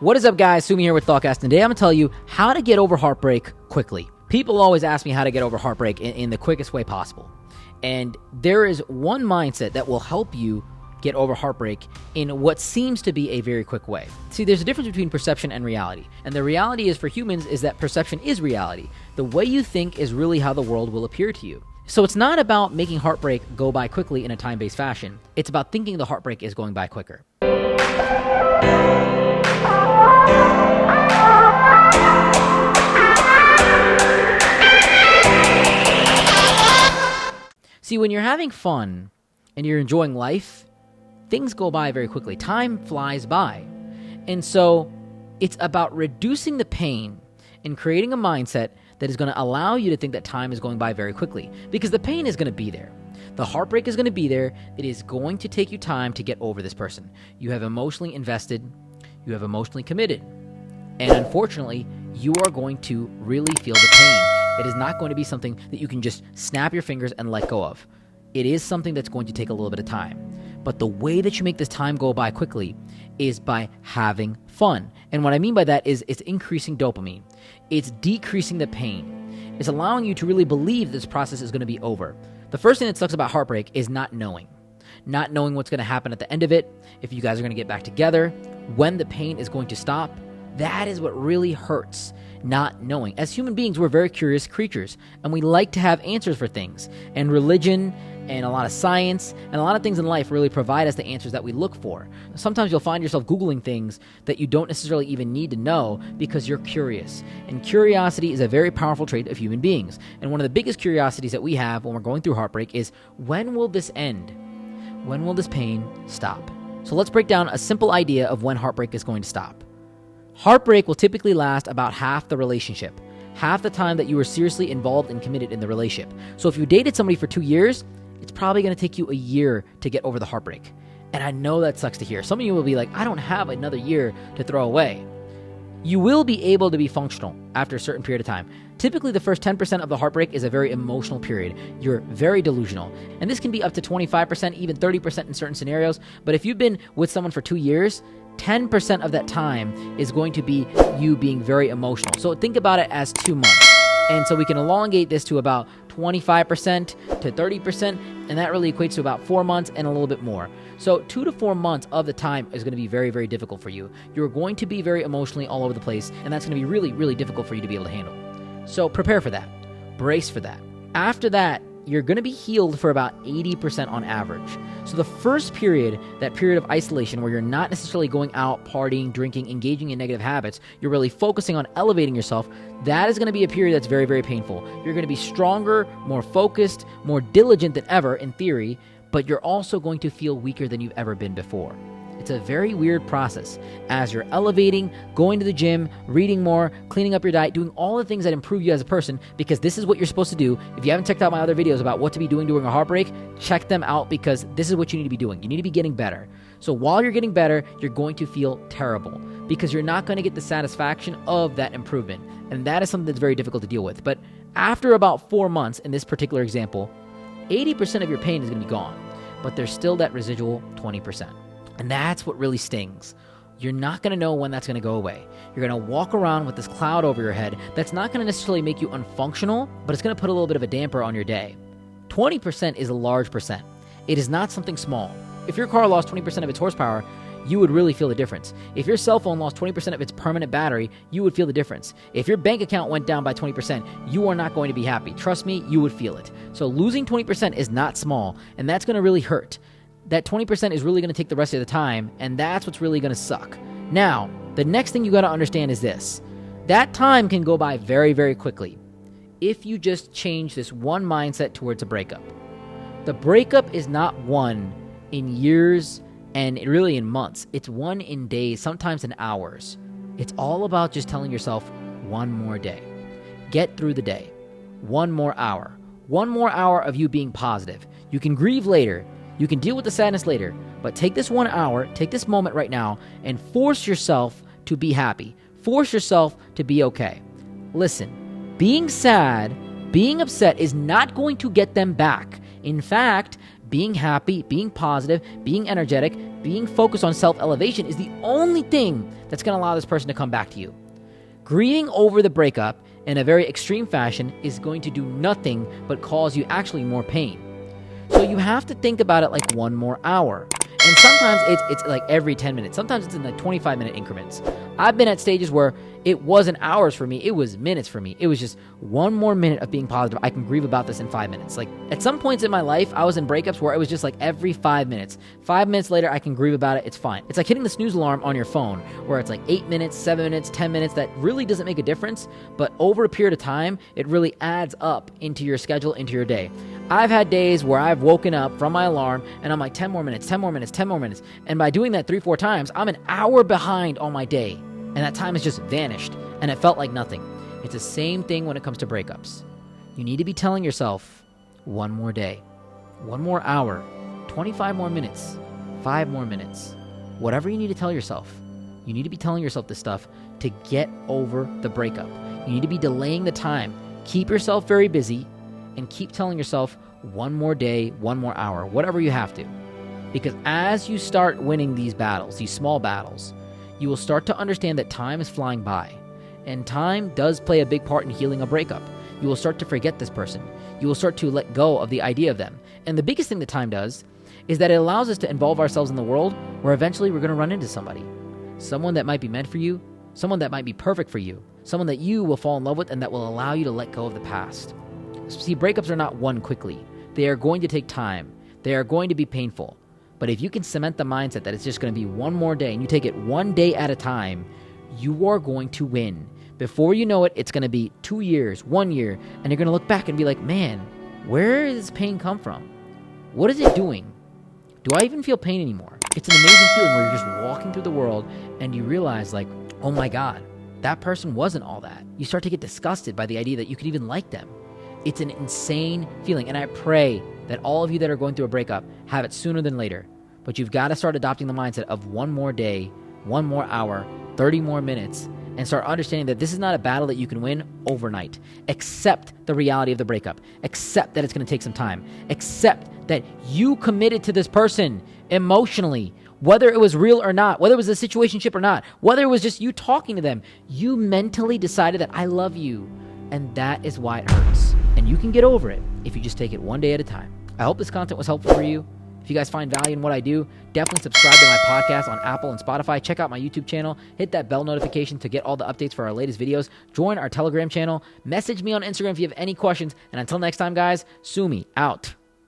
What is up, guys? Sumi here with Thoughtcast, and today I'm going to tell you how to get over heartbreak quickly. People always ask me how to get over heartbreak in the quickest way possible. And there is one mindset that will help you get over heartbreak in what seems to be a very quick way. See, there's a difference between perception and reality. And the reality is for humans is that perception is reality. The way you think is really how the world will appear to you. So it's not about making heartbreak go by quickly in a time-based fashion. It's about thinking the heartbreak is going by quicker. See, when you're having fun and you're enjoying life, things go by very quickly. Time flies by. And so it's about reducing the pain and creating a mindset that is going to allow you to think that time is going by very quickly, because the pain is going to be there. The heartbreak is going to be there. It is going to take you time to get over this person. You have emotionally invested. You have emotionally committed. And unfortunately, you are going to really feel the pain. It is not going to be something that you can just snap your fingers and let go of. It is something that's going to take a little bit of time. But the way that you make this time go by quickly is by having fun. And what I mean by that is it's increasing dopamine. It's decreasing the pain. It's allowing you to really believe this process is going to be over. The first thing that sucks about heartbreak is not knowing. Not knowing what's going to happen at the end of it, if you guys are going to get back together, when the pain is going to stop. That is what really hurts, not knowing. As human beings, we're very curious creatures, and we like to have answers for things. And religion and a lot of science and a lot of things in life really provide us the answers that we look for. Sometimes you'll find yourself Googling things that you don't necessarily even need to know because you're curious. And curiosity is a very powerful trait of human beings. And one of the biggest curiosities that we have when we're going through heartbreak is, when will this end? When will this pain stop? So let's break down a simple idea of when heartbreak is going to stop. Heartbreak will typically last about half the relationship, half the time that you were seriously involved and committed in the relationship. So if you dated somebody for 2 years, it's probably going to take you a year to get over the heartbreak. And I know that sucks to hear. Some of you will be like, I don't have another year to throw away. You will be able to be functional after a certain period of time. Typically, the first 10% of the heartbreak is a very emotional period. You're very delusional. And this can be up to 25%, even 30% in certain scenarios. But if you've been with someone for 2 years, 10% of that time is going to be you being very emotional. So think about it as 2 months. And so we can elongate this to about 25% to 30%, and that really equates to about 4 months and a little bit more. So 2 to 4 months of the time is going to be very, very difficult for you. You're going to be very emotionally all over the place, and that's going to be really, really difficult for you to be able to handle. So prepare for that. Brace for that. After that, you're going to be healed for about 80% on average. So the first period, that period of isolation where you're not necessarily going out, partying, drinking, engaging in negative habits, you're really focusing on elevating yourself, that is going to be a period that's very, very painful. You're going to be stronger, more focused, more diligent than ever in theory, but you're also going to feel weaker than you've ever been before. It's a very weird process. As you're elevating, going to the gym, reading more, cleaning up your diet, doing all the things that improve you as a person, because this is what you're supposed to do. If you haven't checked out my other videos about what to be doing during a heartbreak, check them out, because this is what you need to be doing. You need to be getting better. So while you're getting better, you're going to feel terrible because you're not going to get the satisfaction of that improvement. And that is something that's very difficult to deal with. But after about 4 months, in this particular example, 80% of your pain is going to be gone, but there's still that residual 20%. And that's what really stings. You're not going to know when that's going to go away. You're going to walk around with this cloud over your head that's not going to necessarily make you unfunctional, but it's going to put a little bit of a damper on your day. 20% is a large percent. It is not something small. If your car lost 20% of its horsepower, you would really feel the difference. If your cell phone lost 20% of its permanent battery, you would feel the difference. If your bank account went down by 20%, you are not going to be happy. Trust me, you would feel it. So losing 20% is not small, and that's going to really hurt. That 20% is really going to take the rest of the time, and that's what's really going to suck. Now, the next thing you got to understand is this. That time can go by very, very quickly if you just change this one mindset towards a breakup. The breakup is not won in years and really in months. It's won in days, sometimes in hours. It's all about just telling yourself, one more day. Get through the day. One more hour. One more hour of you being positive. You can grieve later. You can deal with the sadness later, but take this 1 hour, take this moment right now, and force yourself to be happy. Force yourself to be okay. Listen, being sad, being upset is not going to get them back. In fact, being happy, being positive, being energetic, being focused on self-elevation is the only thing that's going to allow this person to come back to you. Grieving over the breakup in a very extreme fashion is going to do nothing but cause you actually more pain. So you have to think about it like 1 more hour. And sometimes it's like every 10 minutes. Sometimes it's in like 25-minute increments. I've been at stages where it wasn't hours for me. It was minutes for me. It was just 1 more minute of being positive. I can grieve about this in 5 minutes. Like at some points in my life, I was in breakups where it was just like every 5 minutes. 5 minutes later, I can grieve about it. It's fine. It's like hitting the snooze alarm on your phone where it's like 8 minutes, 7 minutes, 10 minutes. That really doesn't make a difference. But over a period of time, it really adds up into your schedule, into your day. I've had days where I've woken up from my alarm and I'm like 10 more minutes, 10 more minutes, 10 more minutes. And by doing that 3-4 times, I'm an hour behind on my day. And that time has just vanished and it felt like nothing. It's the same thing when it comes to breakups. You need to be telling yourself 1 more day, 1 more hour, 25 more minutes, 5 more minutes, whatever you need to tell yourself. You need to be telling yourself this stuff to get over the breakup. You need to be delaying the time. Keep yourself very busy and keep telling yourself 1 more day, 1 more hour, whatever you have to. Because as you start winning these battles, these small battles, you will start to understand that time is flying by. And time does play a big part in healing a breakup. You will start to forget this person. You will start to let go of the idea of them. And the biggest thing that time does is that it allows us to involve ourselves in the world where eventually we're going to run into somebody. Someone that might be meant for you, someone that might be perfect for you, someone that you will fall in love with and that will allow you to let go of the past. See, breakups are not won quickly. They are going to take time. They are going to be painful. But if you can cement the mindset that it's just going to be 1 more day and you take it 1 day at a time, you are going to win. Before you know it, it's going to be 2 years, 1 year, and you're going to look back and be like, man, where does this pain come from? What is it doing? Do I even feel pain anymore? It's an amazing feeling where you're just walking through the world and you realize like, oh my God, that person wasn't all that. You start to get disgusted by the idea that you could even like them. It's an insane feeling, and I pray that all of you that are going through a breakup have it sooner than later. But you've got to start adopting the mindset of 1 more day, 1 more hour, 30 more minutes, and start understanding that this is not a battle that you can win overnight. Accept the reality of the breakup. Accept that it's going to take some time. Accept that you committed to this person emotionally, whether it was real or not, whether it was a situationship or not, whether it was just you talking to them. You mentally decided that I love you, and that is why it hurts. And you can get over it if you just take it 1 day at a time. I hope this content was helpful for you. If you guys find value in what I do, definitely subscribe to my podcast on Apple and Spotify. Check out my YouTube channel. Hit that bell notification to get all the updates for our latest videos. Join our Telegram channel. Message me on Instagram if you have any questions. And until next time, guys, Sumi out.